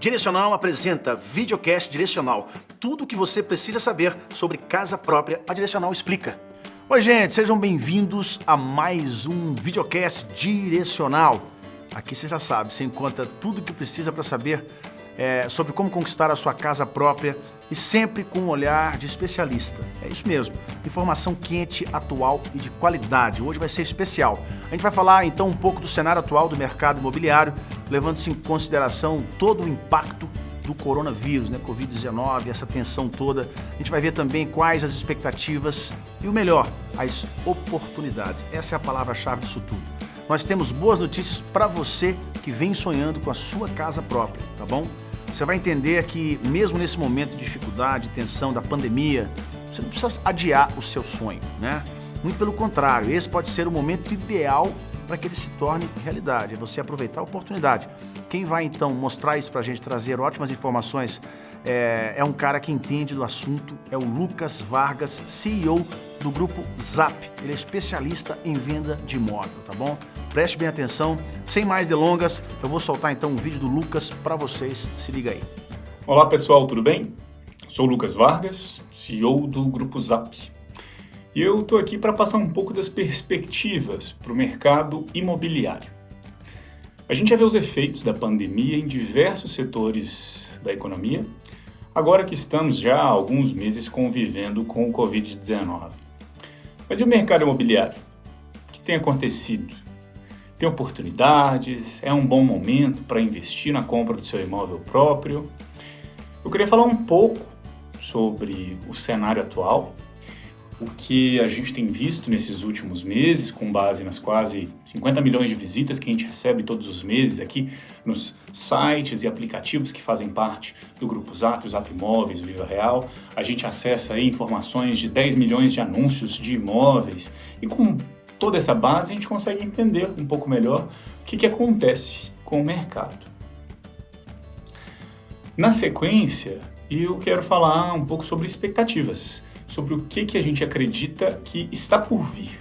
Direcional apresenta Videocast Direcional. Tudo o que você precisa saber sobre casa própria, a Direcional explica. Oi, gente, sejam bem-vindos a mais um Videocast Direcional. Aqui você já sabe, você encontra tudo o que precisa para saber sobre como conquistar a sua casa própria e sempre com um olhar de especialista. É isso mesmo, informação quente, atual e de qualidade. Hoje vai ser especial. A gente vai falar então um pouco do cenário atual do mercado imobiliário, levando-se em consideração todo o impacto do coronavírus, né, Covid-19, essa tensão toda. A gente vai ver também quais as expectativas e o melhor, as oportunidades. Essa é a palavra-chave disso tudo. Nós temos boas notícias para você que vem sonhando com a sua casa própria, tá bom? Você vai entender que mesmo nesse momento de dificuldade, tensão da pandemia, você não precisa adiar o seu sonho, né? Muito pelo contrário, esse pode ser o momento ideal para que ele se torne realidade, é você aproveitar a oportunidade. Quem vai então mostrar isso para a gente, trazer ótimas informações, é um cara que entende do assunto, é o Lucas Vargas, CEO do Grupo Zap. Ele é especialista em venda de imóvel, tá bom? Preste bem atenção. Sem mais delongas, eu vou soltar então um vídeo do Lucas para vocês. Se liga aí. Olá pessoal, tudo bem? Sou o Lucas Vargas, CEO do Grupo Zap. E eu estou aqui para passar um pouco das perspectivas para o mercado imobiliário. A gente já vê os efeitos da pandemia em diversos setores da economia, agora que estamos já há alguns meses convivendo com o Covid-19. Mas e o mercado imobiliário? O que tem acontecido? Tem oportunidades? É um bom momento para investir na compra do seu imóvel próprio? Eu queria falar um pouco sobre o cenário atual, o que a gente tem visto nesses últimos meses, com base nas quase 50 milhões de visitas que a gente recebe todos os meses aqui nos sites e aplicativos que fazem parte do Grupo Zap, o Zap Imóveis, o Viva Real. A gente acessa aí informações de 10 milhões de anúncios de imóveis e com toda essa base a gente consegue entender um pouco melhor o que acontece com o mercado. Na sequência, eu quero falar um pouco sobre expectativas, sobre o que a gente acredita que está por vir.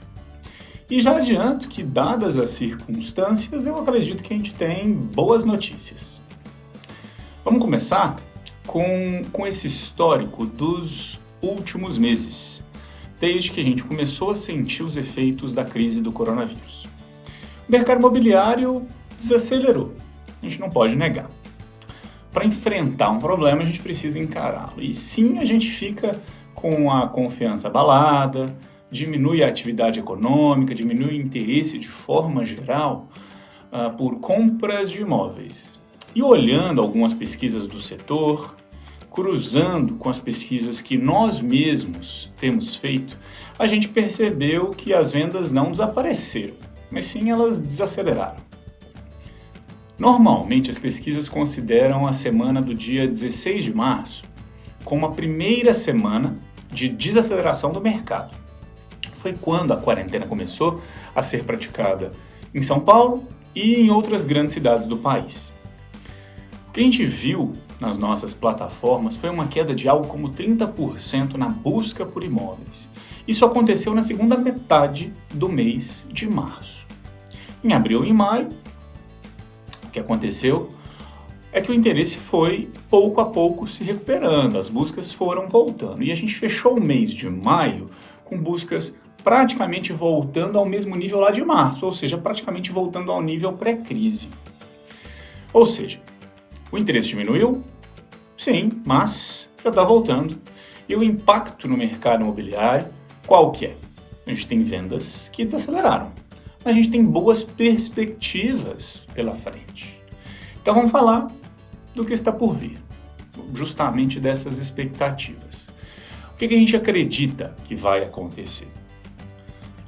E já adianto que, dadas as circunstâncias, eu acredito que a gente tem boas notícias. Vamos começar com esse histórico dos últimos meses, desde que a gente começou a sentir os efeitos da crise do coronavírus. O mercado imobiliário desacelerou, a gente não pode negar. Para enfrentar um problema, a gente precisa encará-lo. E sim, a gente fica com a confiança abalada, diminui a atividade econômica, diminui o interesse de forma geral por compras de imóveis. E olhando algumas pesquisas do setor, cruzando com as pesquisas que nós mesmos temos feito, a gente percebeu que as vendas não desapareceram, mas sim elas desaceleraram. Normalmente as pesquisas consideram a semana do dia 16 de março como a primeira semana de desaceleração do mercado. Foi quando a quarentena começou a ser praticada em São Paulo e em outras grandes cidades do país. O que a gente viu nas nossas plataformas foi uma queda de algo como 30% na busca por imóveis. Isso aconteceu na segunda metade do mês de março. Em abril e maio, o que aconteceu é que o interesse foi pouco a pouco se recuperando, as buscas foram voltando. E a gente fechou o mês de maio com buscas praticamente voltando ao mesmo nível lá de março, ou seja, praticamente voltando ao nível pré-crise. Ou seja, o interesse diminuiu? Sim, mas já está voltando. E o impacto no mercado imobiliário, qual que é? A gente tem vendas que desaceleraram. A gente tem boas perspectivas pela frente. Então vamos falar do que está por vir, justamente dessas expectativas. O que a gente acredita que vai acontecer?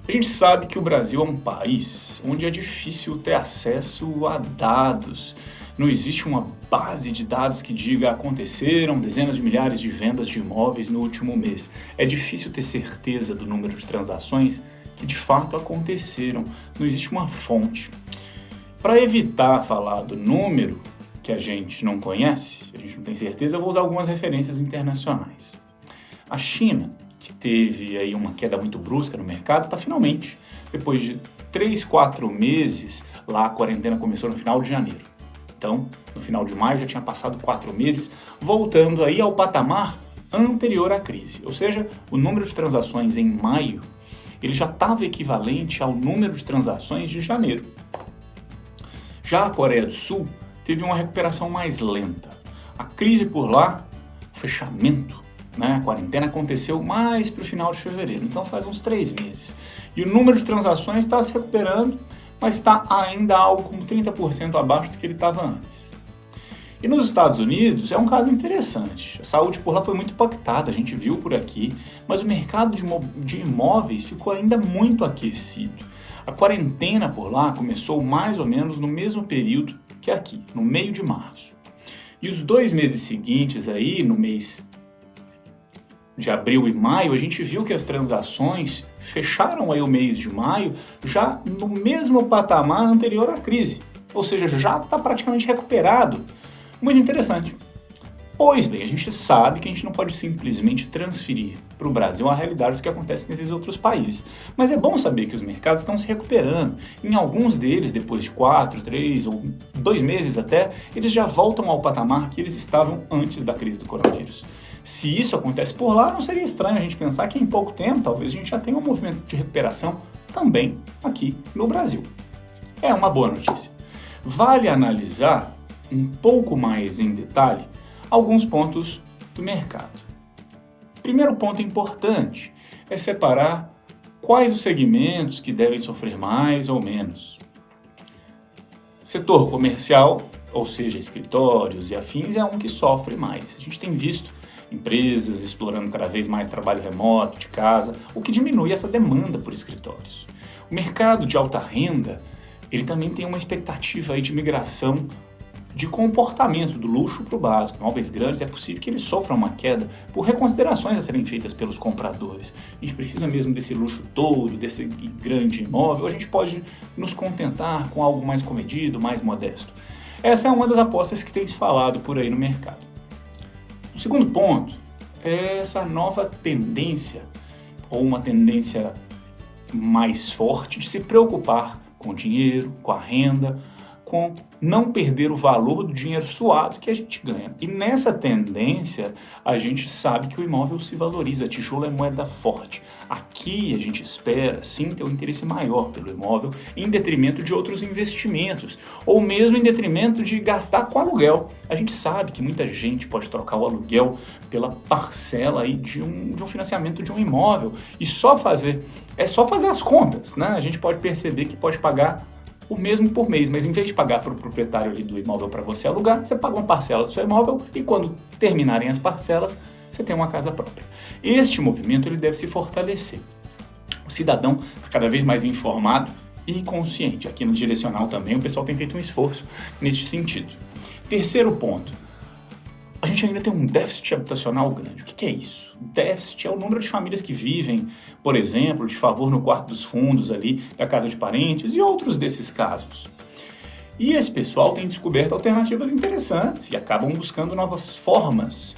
A gente sabe que o Brasil é um país onde é difícil ter acesso a dados. Não existe uma base de dados que diga aconteceram dezenas de milhares de vendas de imóveis no último mês. É difícil ter certeza do número de transações que de fato aconteceram. Não existe uma fonte. Para evitar falar do número que a gente não conhece, a gente não tem certeza, eu vou usar algumas referências internacionais. A China, que teve aí uma queda muito brusca no mercado, está finalmente, depois de 3, 4 meses, lá a quarentena começou no final de janeiro. Então, no final de maio já tinha passado 4 meses, voltando aí ao patamar anterior à crise. Ou seja, o número de transações em maio, ele já estava equivalente ao número de transações de janeiro. Já a Coreia do Sul teve uma recuperação mais lenta. A crise por lá, o fechamento, a quarentena aconteceu mais para o final de fevereiro, então faz uns 3 meses. E o número de transações está se recuperando, mas está ainda algo como 30% abaixo do que ele estava antes. E nos Estados Unidos é um caso interessante. A saúde por lá foi muito impactada, a gente viu por aqui, mas o mercado de imóveis ficou ainda muito aquecido. A quarentena por lá começou mais ou menos no mesmo período que aqui, no meio de março. E os 2 meses seguintes aí, no mês de abril e maio, a gente viu que as transações fecharam aí o mês de maio já no mesmo patamar anterior à crise. Ou seja, já está praticamente recuperado. Muito interessante. Pois bem, a gente sabe que a gente não pode simplesmente transferir para o Brasil a realidade do que acontece nesses outros países. Mas é bom saber que os mercados estão se recuperando. Em alguns deles, depois de 4, 3 ou 2 meses até, eles já voltam ao patamar que eles estavam antes da crise do coronavírus. Se isso acontece por lá, não seria estranho a gente pensar que em pouco tempo, talvez a gente já tenha um movimento de recuperação também aqui no Brasil. É uma boa notícia. Vale analisar um pouco mais em detalhe alguns pontos do mercado. Primeiro ponto importante é separar quais os segmentos que devem sofrer mais ou menos. Setor comercial, ou seja, escritórios e afins, é um que sofre mais. A gente tem visto empresas explorando cada vez mais trabalho remoto, de casa, o que diminui essa demanda por escritórios. O mercado de alta renda, ele também tem uma expectativa aí de migração de comportamento do luxo para o básico. Imóveis grandes, é possível que eles sofram uma queda por reconsiderações a serem feitas pelos compradores. A gente precisa mesmo desse luxo todo, desse grande imóvel, a gente pode nos contentar com algo mais comedido, mais modesto. Essa é uma das apostas que tem se falado por aí no mercado. O segundo ponto é essa nova tendência, ou uma tendência mais forte de se preocupar com o dinheiro, com a renda, com não perder o valor do dinheiro suado que a gente ganha. E nessa tendência, a gente sabe que o imóvel se valoriza, tijolo é moeda forte. Aqui a gente espera, sim, ter um interesse maior pelo imóvel, em detrimento de outros investimentos, ou mesmo em detrimento de gastar com aluguel. A gente sabe que muita gente pode trocar o aluguel pela parcela aí de um financiamento de um imóvel, e só fazer as contas, né? A gente pode perceber que pode pagar o mesmo por mês, mas em vez de pagar para o proprietário ali do imóvel para você alugar, você paga uma parcela do seu imóvel e quando terminarem as parcelas, você tem uma casa própria. Este movimento ele deve se fortalecer. O cidadão está cada vez mais informado e consciente. Aqui no Direcional também o pessoal tem feito um esforço neste sentido. Terceiro ponto, a gente ainda tem um déficit habitacional grande. O que é isso? Déficit é o número de famílias que vivem, por exemplo, de favor no quarto dos fundos ali da casa de parentes e outros desses casos. E esse pessoal tem descoberto alternativas interessantes e acabam buscando novas formas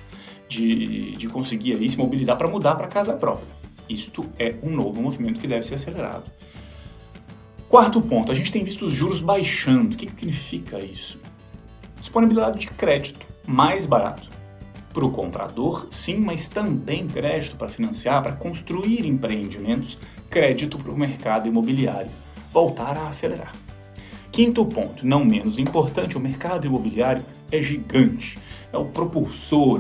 de conseguir aí se mobilizar para mudar para casa própria. Isto é um novo movimento que deve ser acelerado. Quarto ponto, a gente tem visto os juros baixando. O que significa isso? Disponibilidade de crédito mais barato para o comprador, sim, mas também crédito para financiar, para construir empreendimentos, crédito para o mercado imobiliário voltar a acelerar. Quinto ponto, não menos importante, o mercado imobiliário é gigante, é o propulsor,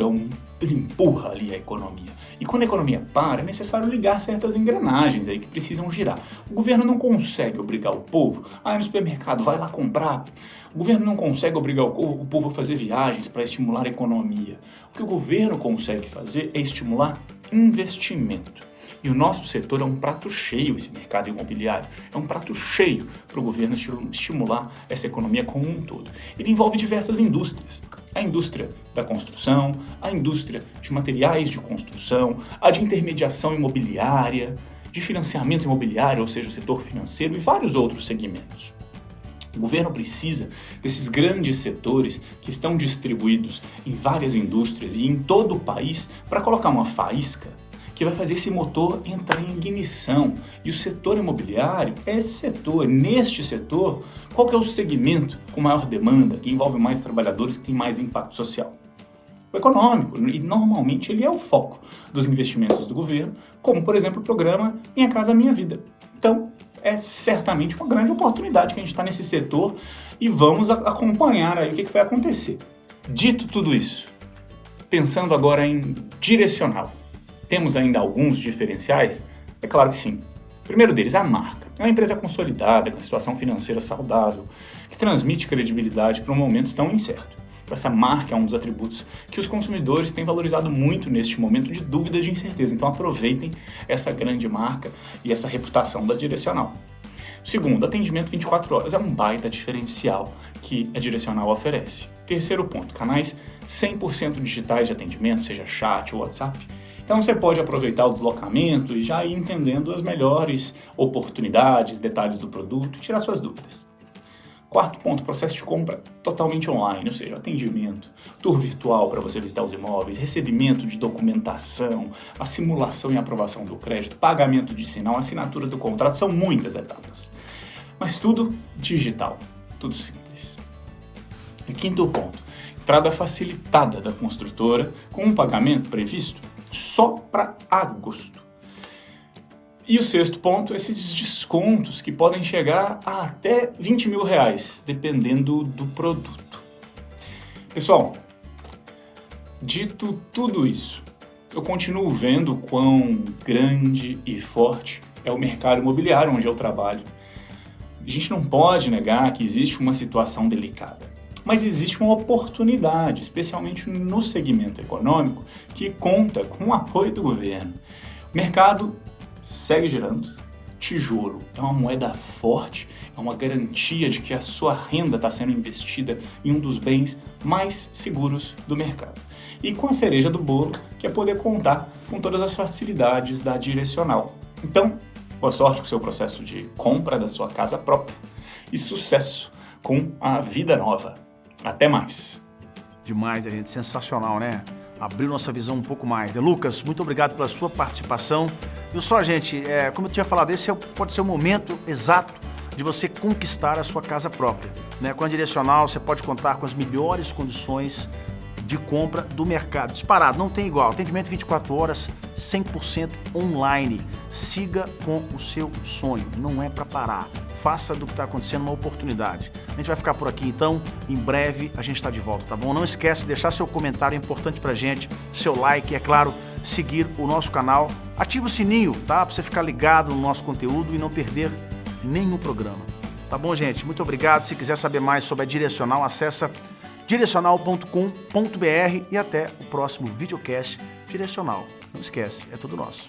ele empurra ali a economia. E quando a economia para, é necessário ligar certas engrenagens aí que precisam girar. O governo não consegue obrigar o povo a ir no supermercado, vai lá comprar. O governo não consegue obrigar o povo a fazer viagens para estimular a economia. O que o governo consegue fazer é estimular investimento. E o nosso setor é um prato cheio, esse mercado imobiliário. É um prato cheio para o governo estimular essa economia como um todo. Ele envolve diversas indústrias. A indústria da construção, a indústria de materiais de construção, a de intermediação imobiliária, de financiamento imobiliário, ou seja, o setor financeiro e vários outros segmentos. O governo precisa desses grandes setores que estão distribuídos em várias indústrias e em todo o país para colocar uma faísca que vai fazer esse motor entrar em ignição. E o setor imobiliário é esse setor. Neste setor, qual que é o segmento com maior demanda, que envolve mais trabalhadores, que tem mais impacto social? O econômico, e normalmente ele é o foco dos investimentos do governo, como, por exemplo, o programa Minha Casa Minha Vida. Então, é certamente uma grande oportunidade que a gente está nesse setor e vamos acompanhar aí o que vai acontecer. Dito tudo isso, pensando agora em direcional, temos ainda alguns diferenciais? É claro que sim. O primeiro deles, a marca. É uma empresa consolidada, com situação financeira saudável, que transmite credibilidade para um momento tão incerto. Essa marca é um dos atributos que os consumidores têm valorizado muito neste momento de dúvida e de incerteza. Então aproveitem essa grande marca e essa reputação da Direcional. Segundo, atendimento 24 horas é um baita diferencial que a Direcional oferece. Terceiro ponto, canais 100% digitais de atendimento, seja chat ou WhatsApp. Então você pode aproveitar o deslocamento e já ir entendendo as melhores oportunidades, detalhes do produto e tirar suas dúvidas. Quarto ponto, processo de compra totalmente online, ou seja, atendimento, tour virtual para você visitar os imóveis, recebimento de documentação, a simulação e aprovação do crédito, pagamento de sinal, assinatura do contrato, são muitas etapas. Mas tudo digital, tudo simples. E quinto ponto, entrada facilitada da construtora com um pagamento previsto só para agosto. E o sexto ponto, esses descontos que podem chegar a até 20 mil reais, dependendo do produto. Pessoal, dito tudo isso, eu continuo vendo quão grande e forte é o mercado imobiliário onde eu trabalho. A gente não pode negar que existe uma situação delicada, mas existe uma oportunidade, especialmente no segmento econômico, que conta com o apoio do governo. O mercado segue girando. Tijolo é uma moeda forte, é uma garantia de que a sua renda está sendo investida em um dos bens mais seguros do mercado. E com a cereja do bolo, que é poder contar com todas as facilidades da Direcional. Então, boa sorte com o seu processo de compra da sua casa própria e sucesso com a vida nova. Até mais! Demais, gente. Sensacional, né? Abriu nossa visão um pouco mais. Lucas, muito obrigado pela sua participação. Viu só, gente, como eu tinha falado, esse pode ser o momento exato de você conquistar a sua casa própria. Né? Com a Direcional, você pode contar com as melhores condições de compra do mercado. Disparado, não tem igual. Atendimento 24 horas, 100% online. Siga com o seu sonho, não é para parar. Faça do que está acontecendo uma oportunidade. A gente vai ficar por aqui então, em breve a gente está de volta, tá bom? Não esquece de deixar seu comentário, é importante pra gente, seu like e, é claro, seguir o nosso canal. Ativa o sininho, tá? Pra você ficar ligado no nosso conteúdo e não perder nenhum programa. Tá bom, gente? Muito obrigado. Se quiser saber mais sobre a Direcional, acessa direcional.com.br e até o próximo videocast Direcional. Não esquece, é tudo nosso.